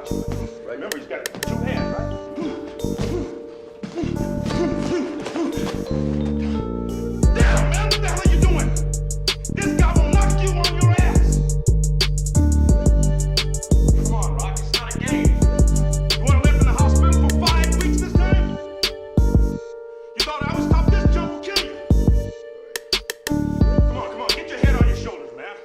watch him. Right? Remember, he's got 2 hands, right? Damn, man, what the hell are you doing? This guy will knock you on your ass. Come on, Rock, it's not a game. You want to live in the hospital for 5 weeks this time? You thought I would stop this jump will kill you? Come on, get your head on your shoulders, man.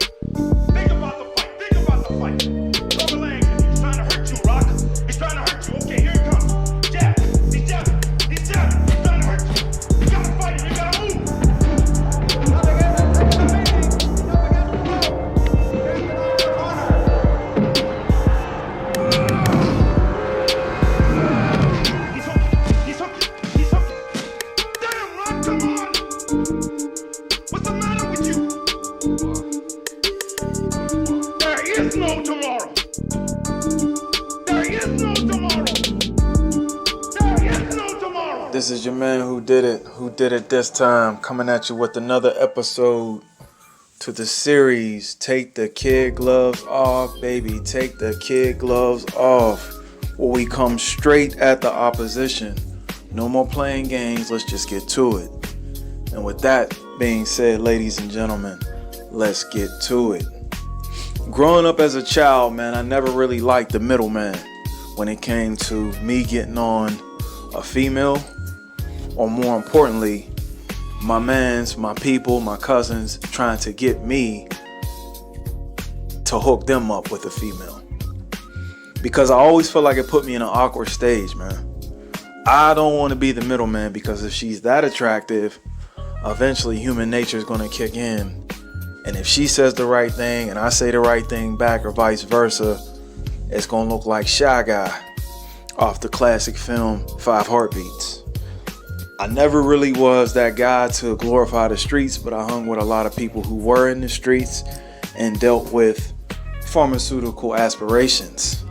Think about the fight. Throw the legs in. He's trying to hurt you, Rock. He's trying to hurt you. Okay, here he comes. Jab. He's jabbing. He's trying to hurt you. You gotta fight him. You gotta move. He's hooking. Damn, Rock, come on. What's the matter with you? There is no tomorrow. This is your man Who Did It this time, coming at you with another episode to the series, Take the Kid Gloves Off, baby, take the kid gloves off, where we come straight at the opposition. No more playing games, let's just get to it. And with that being said, ladies and gentlemen, let's get to it. Growing up as a child, man, I never really liked the middleman when it came to me getting on a female, or more importantly, my mans, my people, my cousins trying to get me to hook them up with a female. Because I always feel like it put me in an awkward stage, man. I don't want to be the middleman, because if she's that attractive, eventually human nature is going to kick in. And if she says the right thing and I say the right thing back, or vice versa, it's going to look like Shy Guy off the classic film 5 Heartbeats. I never really was that guy to glorify the streets, but I hung with a lot of people who were in the streets and dealt with pharmaceutical aspirations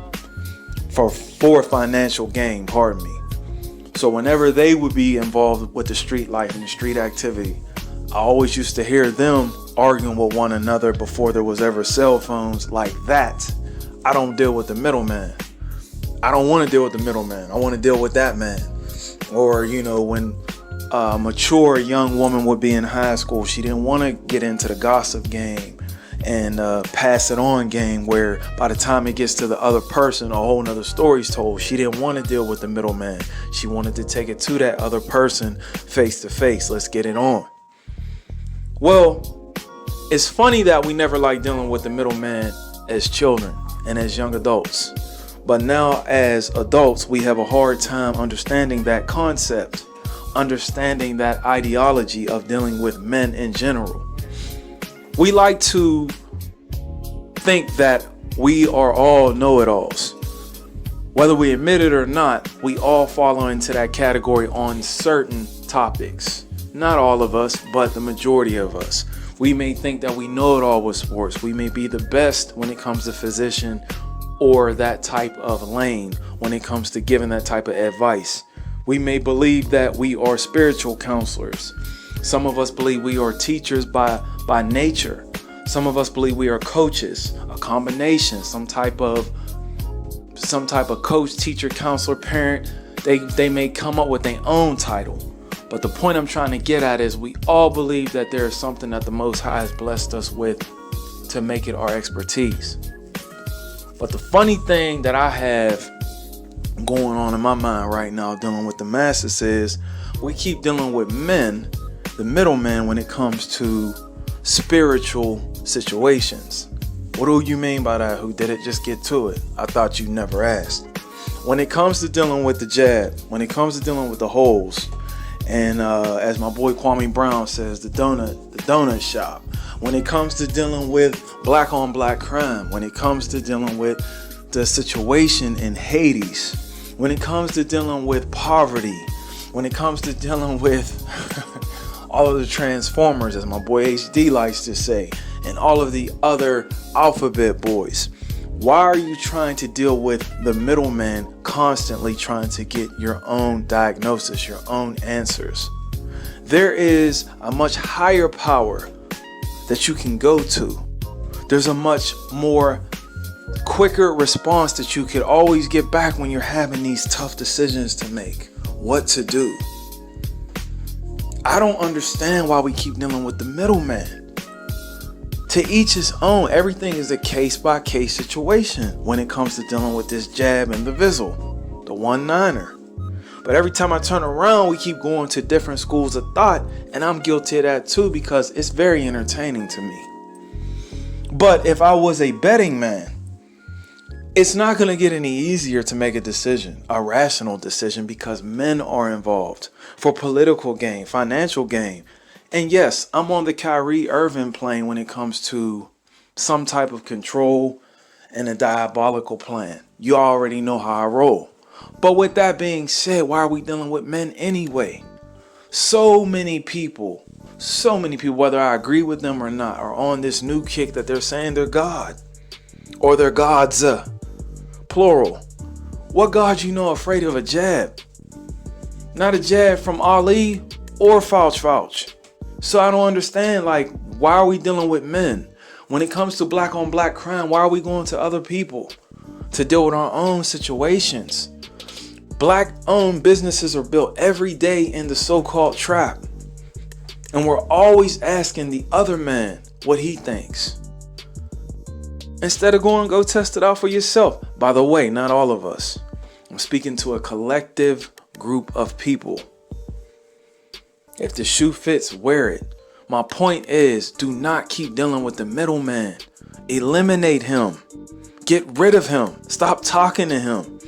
for financial gain, pardon me. So whenever they would be involved with the street life and the street activity, I always used to hear them arguing with one another before there was ever cell phones like that. I don't deal with the middleman. I don't want to deal with the middleman. I want to deal with that man. Or, when a mature young woman would be in high school, she didn't want to get into the gossip game and pass it on game, where by the time it gets to the other person, a whole nother story's told. She didn't want to deal with the middleman. She wanted to take it to that other person face to face. Let's get it on. Well, it's funny that we never liked dealing with the middleman as children and as young adults. But now as adults, we have a hard time understanding that concept, understanding that ideology of dealing with men in general. We like to think that we are all know-it-alls. Whether we admit it or not, we all fall into that category on certain topics. Not all of us, but the majority of us. We may think that we know it all with sports. We may be the best when it comes to physician or that type of lane when it comes to giving that type of advice. We may believe that we are spiritual counselors. Some of us believe we are teachers by nature. Some of us believe we are coaches, a combination, some type of coach, teacher, counselor, parent. They may come up with their own title. But the point I'm trying to get at is we all believe that there is something that the Most High has blessed us with to make it our expertise. But the funny thing that I have going on in my mind right now dealing with the masses is we keep dealing with men, the middleman, when it comes to spiritual situations. What do you mean by that? Who did it? Just get to it. I thought you never asked. When it comes to dealing with the jab, when it comes to dealing with the holes, and as my boy Kwame Brown says, the donut shop. When it comes to dealing with black on black crime, when it comes to dealing with the situation in Hades, when it comes to dealing with poverty, when it comes to dealing with all of the Transformers, as my boy HD likes to say, and all of the other alphabet boys. Why are you trying to deal with the middleman, constantly trying to get your own diagnosis, your own answers? There is a much higher power that you can go to. There's a much more quicker response that you could always get back when you're having these tough decisions to make. What to do. I don't understand why we keep dealing with the middleman. To each his own. Everything is a case-by-case situation when it comes to dealing with this jab and the vizzle, the one-niner. But every time I turn around, we keep going to different schools of thought, and I'm guilty of that too because it's very entertaining to me. But if I was a betting man, it's not going to get any easier to make a decision, a rational decision, because men are involved for political gain, financial gain. And yes, I'm on the Kyrie Irving plane when it comes to some type of control and a diabolical plan. You already know how I roll. But with that being said, why are we dealing with men anyway? So many people, whether I agree with them or not, are on this new kick that they're saying they're God or they're gods, plural. What God you know afraid of a jab? Not a jab from Ali or Fauch. So I don't understand, like, why are we dealing with men? When it comes to black on black crime, why are we going to other people to deal with our own situations? Black owned businesses are built every day in the so-called trap. And we're always asking the other man what he thinks. Instead of going, go test it out for yourself. By the way, not all of us. I'm speaking to a collective group of people. If the shoe fits, wear it. My point is, do not keep dealing with the middleman. Eliminate him. Get rid of him. Stop talking to him.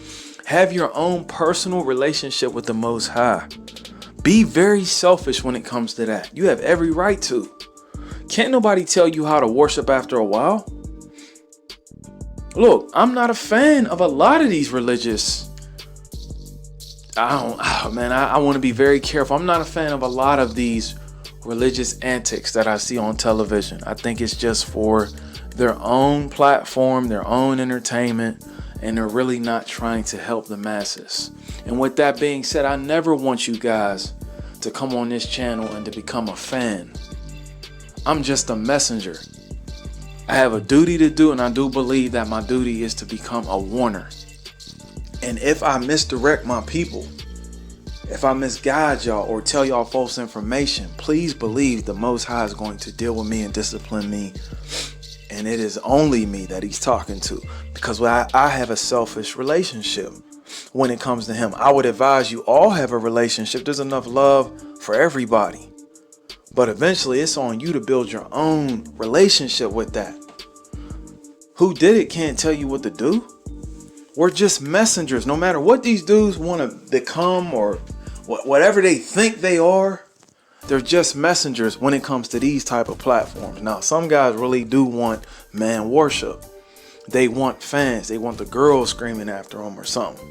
Have your own personal relationship with the Most High. Be very selfish when it comes to that. You have every right to. Can't nobody tell you how to worship after a while. Look, I'm not a fan of a lot of these religious. I want to be very careful. I'm not a fan of a lot of these religious antics that I see on television. I think it's just for their own platform, their own entertainment, and they're really not trying to help the masses. And with that being said, I never want you guys to come on this channel and to become a fan. I'm just a messenger. I have a duty to do, and I do believe that my duty is to become a warner. And if I misdirect my people, if I misguide y'all or tell y'all false information, please believe the Most High is going to deal with me and discipline me. And it is only me that he's talking to, because I have a selfish relationship when it comes to him. I would advise you all have a relationship. There's enough love for everybody. But eventually it's on you to build your own relationship with that. Whodidit can't tell you what to do. We're just messengers. No matter what these dudes want to become or whatever they think they are, they're just messengers when it comes to these type of platforms. Now, some guys really do want man worship. They want fans. They want the girls screaming after them or something.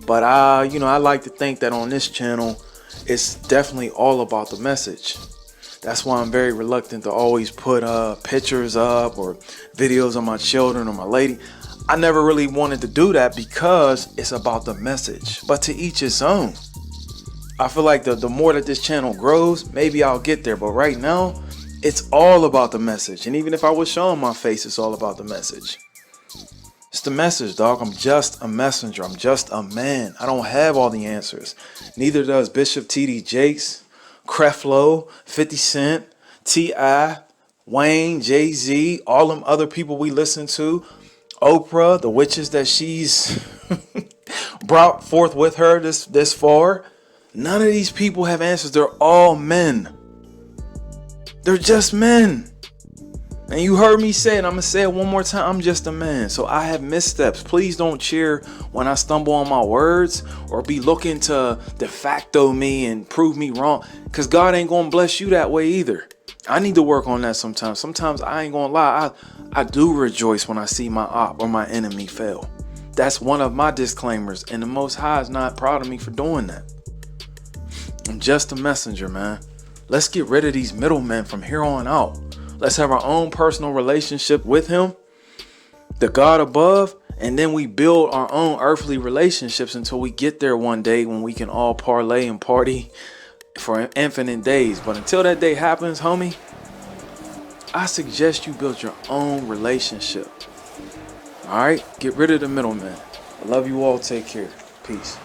But I like to think that on this channel, it's definitely all about the message. That's why I'm very reluctant to always put pictures up or videos of my children or my lady. I never really wanted to do that because it's about the message. But to each his own. I feel like the more that this channel grows, maybe I'll get there. But right now, it's all about the message. And even if I was showing my face, it's all about the message. It's the message, dog. I'm just a messenger. I'm just a man. I don't have all the answers. Neither does Bishop T.D. Jakes, Creflo, 50 Cent, T.I., Wayne, Jay-Z, all them other people we listen to, Oprah, the witches that she's brought forth with her this far. None of these people have answers. They're all men. They're just men. And you heard me say it. I'm going to say it one more time. I'm just a man. So I have missteps. Please don't cheer when I stumble on my words or be looking to de facto me and prove me wrong. Because God ain't going to bless you that way either. I need to work on that sometimes. Sometimes I ain't going to lie. I do rejoice when I see my op or my enemy fail. That's one of my disclaimers. And the Most High is not proud of me for doing that. I'm just a messenger, man. Let's get rid of these middlemen from here on out. Let's have our own personal relationship with him, the God above, and then we build our own earthly relationships until we get there one day when we can all parlay and party for infinite days. But until that day happens, homie, I suggest you build your own relationship. All right, get rid of the middleman. I love you all. Take care. Peace.